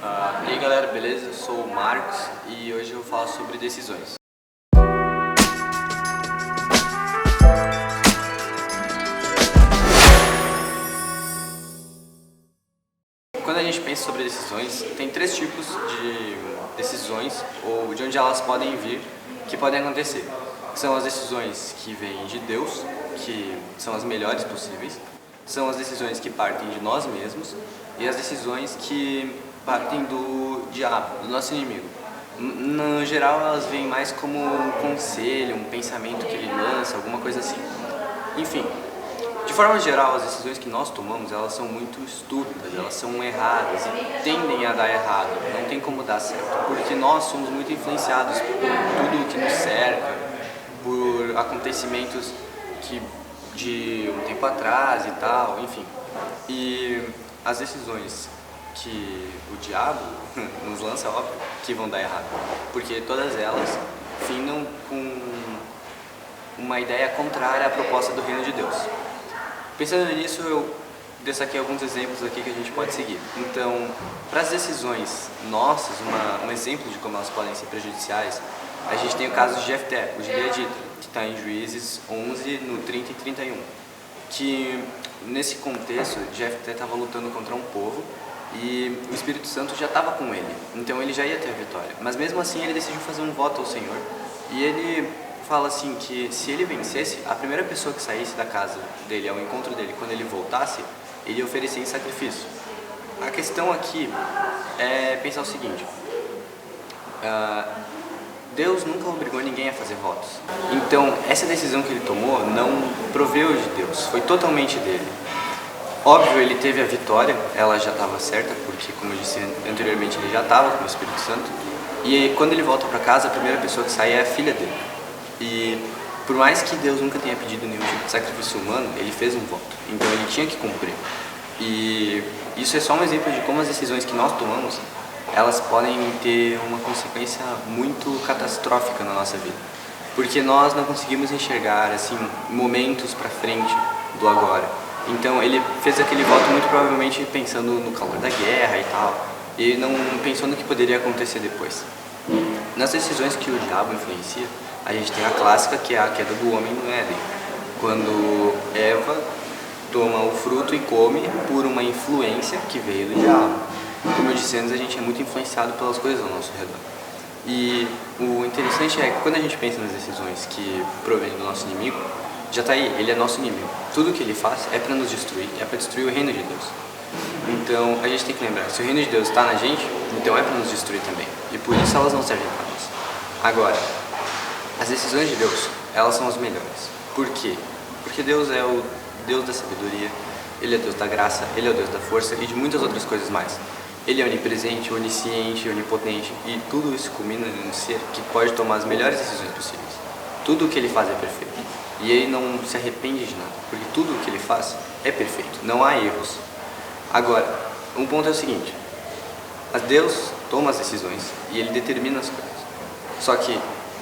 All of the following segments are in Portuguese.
E aí galera, beleza? Eu sou o Marcos e hoje eu vou falar sobre decisões. Quando a gente pensa sobre decisões, tem três tipos de decisões ou de onde elas podem vir, que podem acontecer. São as decisões que vêm de Deus, que são as melhores possíveis. São as decisões que partem de nós mesmos e as decisões que partem do diabo, do nosso inimigo. No geral, elas vêm mais como um conselho, um pensamento que ele lança, alguma coisa assim. Enfim, de forma geral, as decisões que nós tomamos, elas são muito estúpidas, elas são erradas e tendem a dar errado. Não tem como dar certo, porque nós somos muito influenciados por tudo que nos cerca, por acontecimentos de um tempo atrás e tal, enfim. E as decisões que o diabo nos lança, óbvio, que vão dar errado, porque todas elas findam com uma ideia contrária à proposta do reino de Deus. Pensando nisso, eu destaquei alguns exemplos aqui que a gente pode seguir. Então, para as decisões nossas, um exemplo de como elas podem ser prejudiciais, a gente tem o caso de Jefté, o gileadita, que está em Juízes 11, no 30 e 31, que nesse contexto, Jefté estava lutando contra um povo e o Espírito Santo já estava com ele, então ele já ia ter a vitória. Mas mesmo assim ele decidiu fazer um voto ao Senhor e ele fala assim que se ele vencesse, a primeira pessoa que saísse da casa dele, ao encontro dele, quando ele voltasse, ele ia oferecer em sacrifício. A questão aqui é pensar o seguinte: Deus nunca obrigou ninguém a fazer votos. Então, essa decisão que ele tomou não proveu de Deus, foi totalmente dele. Óbvio, ele teve a vitória, ela já estava certa, porque, como eu disse anteriormente, ele já estava com o Espírito Santo. E quando ele volta para casa, a primeira pessoa que sai é a filha dele. E por mais que Deus nunca tenha pedido nenhum tipo de sacrifício humano, ele fez um voto, então ele tinha que cumprir. E isso é só um exemplo de como as decisões que nós tomamos, elas podem ter uma consequência muito catastrófica na nossa vida, porque nós não conseguimos enxergar assim momentos para frente do agora. Então ele fez aquele voto muito provavelmente pensando no calor da guerra e tal, e não pensou no que poderia acontecer depois. Nas decisões que o diabo influencia, a gente tem a clássica, que é a queda do homem no Éden, quando Eva toma o fruto e come por uma influência que veio do diabo. Como eu disse antes, a gente é muito influenciado pelas coisas ao nosso redor. E o interessante é que quando a gente pensa nas decisões que provêm do nosso inimigo, já está aí, ele é nosso inimigo. Tudo que ele faz é para nos destruir, é para destruir o reino de Deus. Então a gente tem que lembrar, se o reino de Deus está na gente, então é para nos destruir também. E por isso elas não servem para nós. Agora, as decisões de Deus, elas são as melhores. Por quê? Porque Deus é o Deus da sabedoria, Ele é Deus da graça, Ele é o Deus da força e de muitas outras coisas mais. Ele é onipresente, onisciente, onipotente e tudo isso culmina em um ser que pode tomar as melhores decisões possíveis. Tudo o que Ele faz é perfeito. E Ele não se arrepende de nada, porque tudo o que Ele faz é perfeito, não há erros. Agora, um ponto é o seguinte: Deus toma as decisões e Ele determina as coisas. Só que,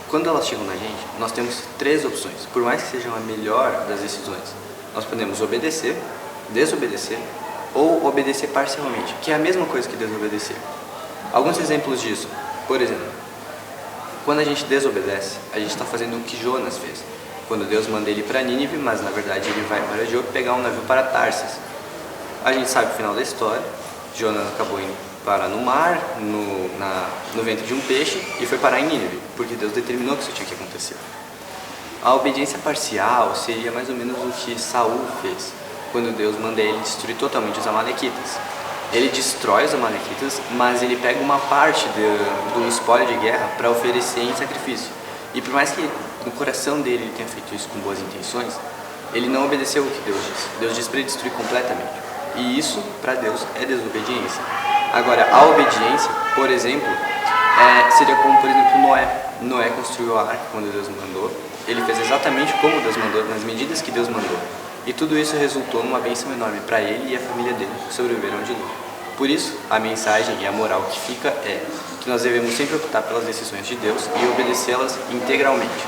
quando elas chegam na gente, nós temos três opções. Por mais que sejam a melhor das decisões, nós podemos obedecer, desobedecer ou obedecer parcialmente, que é a mesma coisa que desobedecer. Alguns exemplos disso: por exemplo, quando a gente desobedece, a gente está fazendo o que Jonas fez. Quando Deus manda ele para Nínive, mas na verdade ele vai para Jope pegar um navio para Tarsis. A gente sabe o final da história. Jonas acabou indo parar no mar, no ventre de um peixe, e foi parar em Nínive, porque Deus determinou que isso tinha que acontecer. A obediência parcial seria mais ou menos o que Saul fez, quando Deus manda ele destruir totalmente os amalequitas. Ele destrói os amalequitas, mas ele pega uma parte do espólio de guerra para oferecer em sacrifício. E por mais que no coração dele ele tenha feito isso com boas intenções, ele não obedeceu o que Deus disse. Deus disse para ele destruir completamente. E isso, para Deus, é desobediência. Agora, a obediência, por exemplo, seria como, por exemplo, Noé. Noé construiu a arca quando Deus mandou. Ele fez exatamente como Deus mandou, nas medidas que Deus mandou. E tudo isso resultou numa bênção enorme para ele e a família dele, que sobreviveram ao dilúvio. Por isso, a mensagem e a moral que fica é que nós devemos sempre optar pelas decisões de Deus e obedecê-las integralmente.